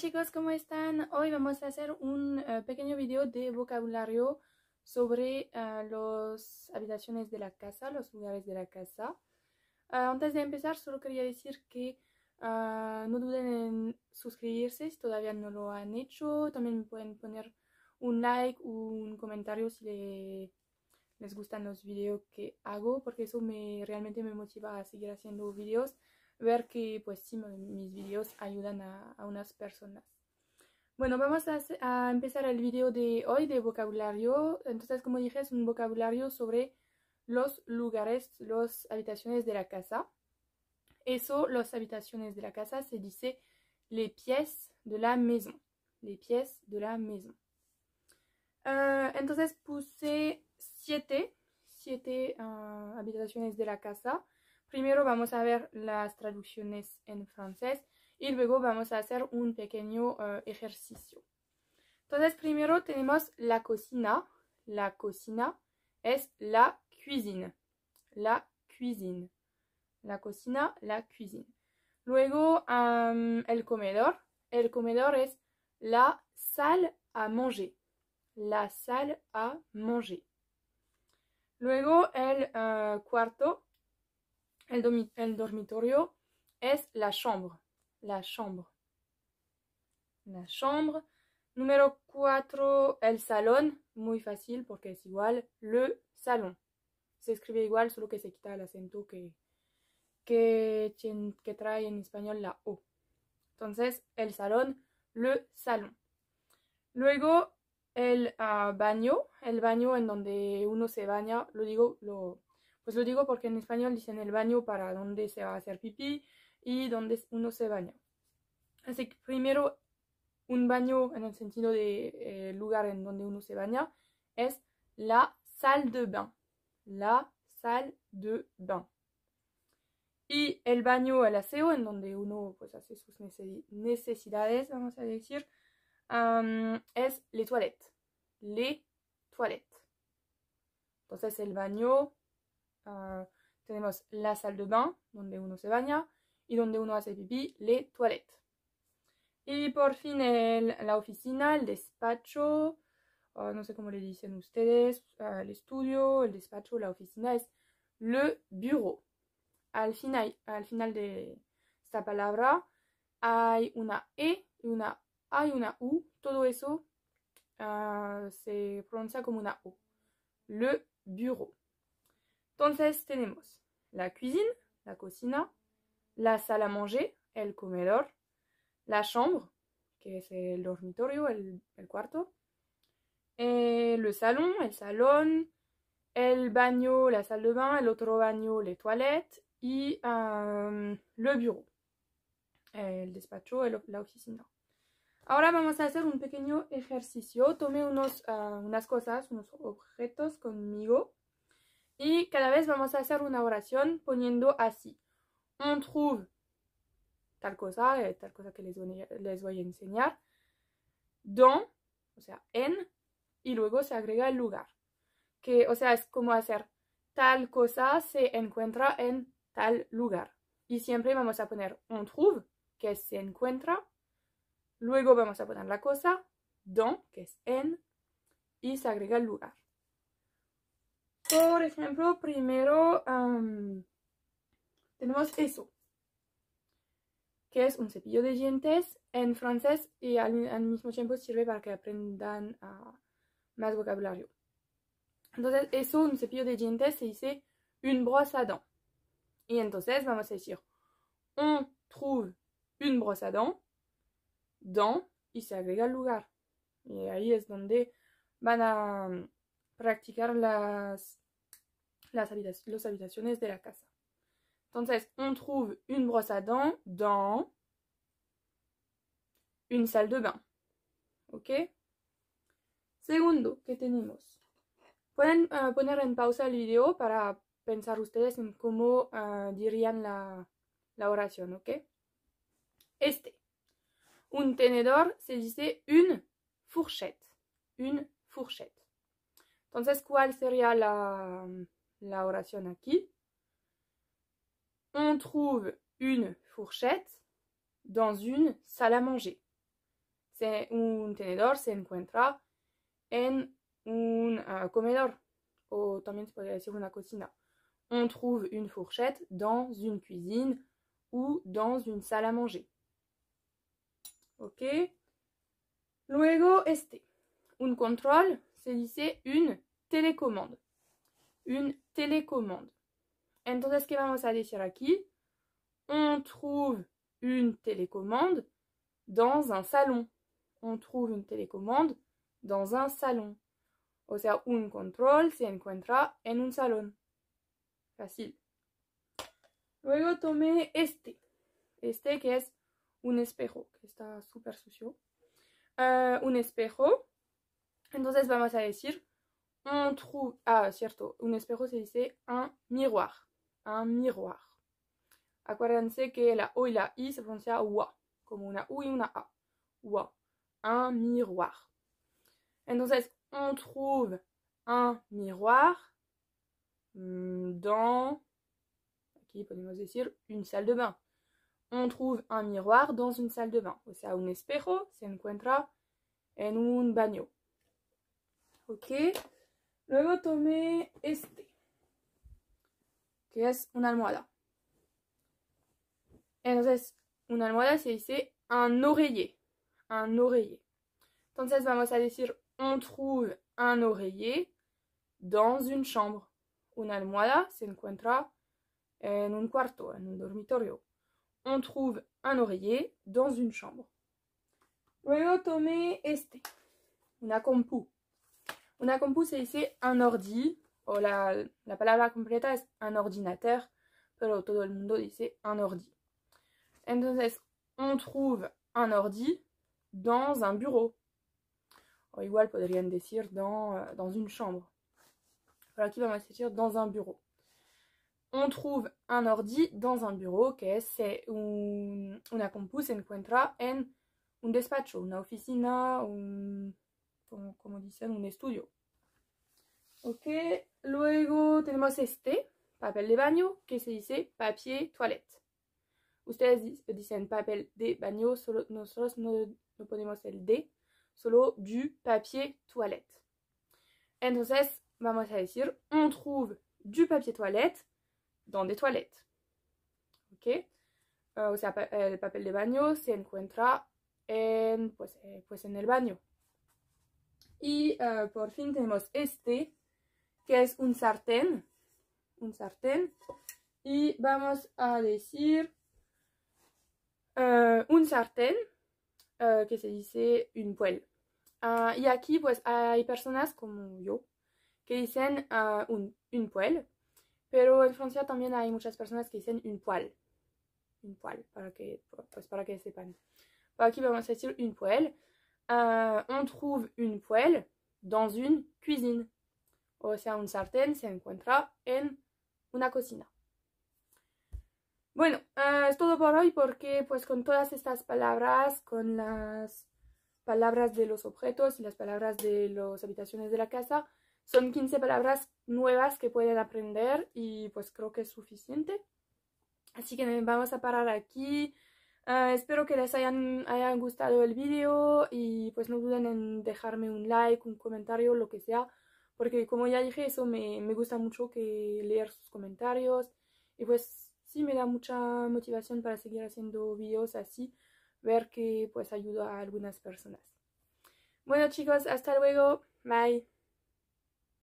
chicos, ¿cómo están? Hoy vamos a hacer un pequeño video de vocabulario sobre las habitaciones de la casa, los lugares de la casa. Antes de empezar, solo quería decir que no duden en suscribirse si todavía no lo han hecho. También me pueden poner un like o un comentario si les gustan los videos que hago, porque eso realmente me motiva a seguir haciendo videos, ver que pues sí, mis videos ayudan a unas personas. Bueno, vamos a empezar el video de hoy de vocabulario. Entonces, como dije, es un vocabulario sobre los lugares, las habitaciones de la casa. Eso, las habitaciones de la casa, se dice les pièces de la maison. Les pièces de la maison. Entonces puse siete habitaciones de la casa. Primero vamos a ver las traducciones en francés y luego vamos a hacer un pequeño ejercicio. Entonces primero tenemos la cocina. La cocina es la cuisine. La cuisine. La cocina, la cuisine. Luego el comedor. El comedor es la salle à manger. La salle à manger. Luego el cuarto, el dormitorio, es la chambre. La chambre. La chambre. Número 4, el salón. Muy fácil porque es igual. Le salon. Se escribe igual, solo que se quita el acento que trae en español la O. Entonces, el salón, le salon. Luego, el baño en donde uno se baña, lo digo porque en español dicen el baño para donde se va a hacer pipí y donde uno se baña. Así que primero, un baño en el sentido de lugar en donde uno se baña es la salle de bain. La salle de bain. Y el baño, el aseo, en donde uno pues hace sus necesidades, vamos a decir, es les toilettes. Les toilettes. Entonces el baño, tenemos la salle de bain, donde uno se baña, y donde uno hace pipí, les toilettes. Y por fin la oficina, el despacho, no sé cómo le dicen ustedes, el estudio, el despacho, la oficina es le bureau. Al final de esta palabra hay una E y una A y una U. Todo eso se pronuncia como una O. Le bureau. Entonces tenemos la cuisine, la cocina, la salle à manger, el comedor, la chambre, que es el dormitorio, el cuarto, le salon, el salón, el baño, la salle de bain, el otro baño, les toilettes, y le bureau, el despacho, la oficina. Ahora vamos a hacer un pequeño ejercicio. Tomé unas cosas, unos objetos conmigo y cada vez vamos a hacer una oración poniendo así. On trouve tal cosa que les voy a enseñar. Dans, o sea, en, y luego se agrega el lugar. Que, o sea, es como hacer tal cosa se encuentra en tal lugar. Y siempre vamos a poner on trouve, que es se encuentra. Luego vamos a poner la cosa, dans, que es en, y se agrega el lugar. Por ejemplo, primero tenemos eso, que es un cepillo de dientes en francés y al mismo tiempo sirve para que aprendan más vocabulario. Entonces, eso, un cepillo de dientes, se dice une brosse à dents. Y entonces vamos a decir on trouve une brosse à dents dans, y se agrega el lugar. Y ahí es donde van a practicar las habitaciones de la casa. Entonces, on trouve une brosse à dents dans une salle de bain. ¿Ok? Segundo, ¿qué tenemos? Pueden poner en pausa el video para pensar ustedes en cómo dirían la oración, ¿ok? Un tenedor se dice une fourchette. Une fourchette. Entonces, ¿cuál sería la oración aquí? On trouve une fourchette dans une salle à manger. un tenedor se encuentra en un comedor, o también se podría decir una cocina. On trouve une fourchette dans une cuisine ou dans une salle à manger. Ok. Luego un control se dice une télécommande. Une télécommande. Entonces, ¿qué vamos a decir aquí? On trouve une télécommande dans un salon. On trouve une télécommande dans un salon. O sea, un control se encuentra en un salón. Fácil. Luego tomé este que es un espejo, que está súper sucio. Un espejo. Entonces vamos a decir, on trouve, cierto, un espejo se dice un miroir. Un miroir. Acuérdense que la O y la I se pronuncia wa, como una U y una A. Wa. Un miroir. Entonces, on trouve un miroir dans, aquí podemos decir, une salle de bain. On trouve un miroir dans une salle de bain. O sea, un espejo se encuentra en un baño. Ok. Luego tomé que es una almohada. Entonces, una almohada se dice un oreiller. Un oreiller. Entonces, vamos a decir, on trouve un oreiller dans une chambre. Una almohada se encuentra en un cuarto, en un dormitorio. On trouve un oreiller dans une chambre. Luego tomé una compu. Una compu se dice un ordi, o la palabra completa es un ordinateur, pero todo el mundo dice un ordi. Entonces, on trouve un ordi dans un bureau. O igual podrían decir dans une chambre. Pero aquí vamos a decir dans un bureau. On trouve un ordi dans un bureau, que es una compu se encuentra en un despacho, una oficina, como dicen, un estudio. Ok, luego tenemos papel de baño, que se dice papier toilette. Ustedes dicen papel de baño, nosotros no ponemos el de, solo du papier toilette. Entonces, vamos a decir, on trouve du papier toilette dans des toilettes. Ok, o sea, el papel de baño se encuentra en el baño. Y por fin tenemos que es un sartén. Un sartén. Y vamos a decir un sartén, que se dice une poêle. Y aquí pues hay personas como yo que dicen une poêle, pero en Francia también hay muchas personas que dicen une poêle. Une poêle, para que sepan. Aquí vamos a decir une poêle. On trouve une poêle dans une cuisine. O sea, un sartén se encuentra en una cocina. Bueno, es todo por hoy porque pues con todas estas palabras, con las palabras de los objetos y las palabras de las habitaciones de la casa, son 15 palabras nuevas que pueden aprender y pues creo que es suficiente. Así que vamos a parar aquí. Espero que les haya gustado el vídeo y pues no duden en dejarme un like, un comentario, lo que sea, porque como ya dije, eso me gusta mucho que leer sus comentarios y pues sí me da mucha motivación para seguir haciendo vídeos así, ver que pues ayuda a algunas personas. Bueno chicos, hasta luego, bye.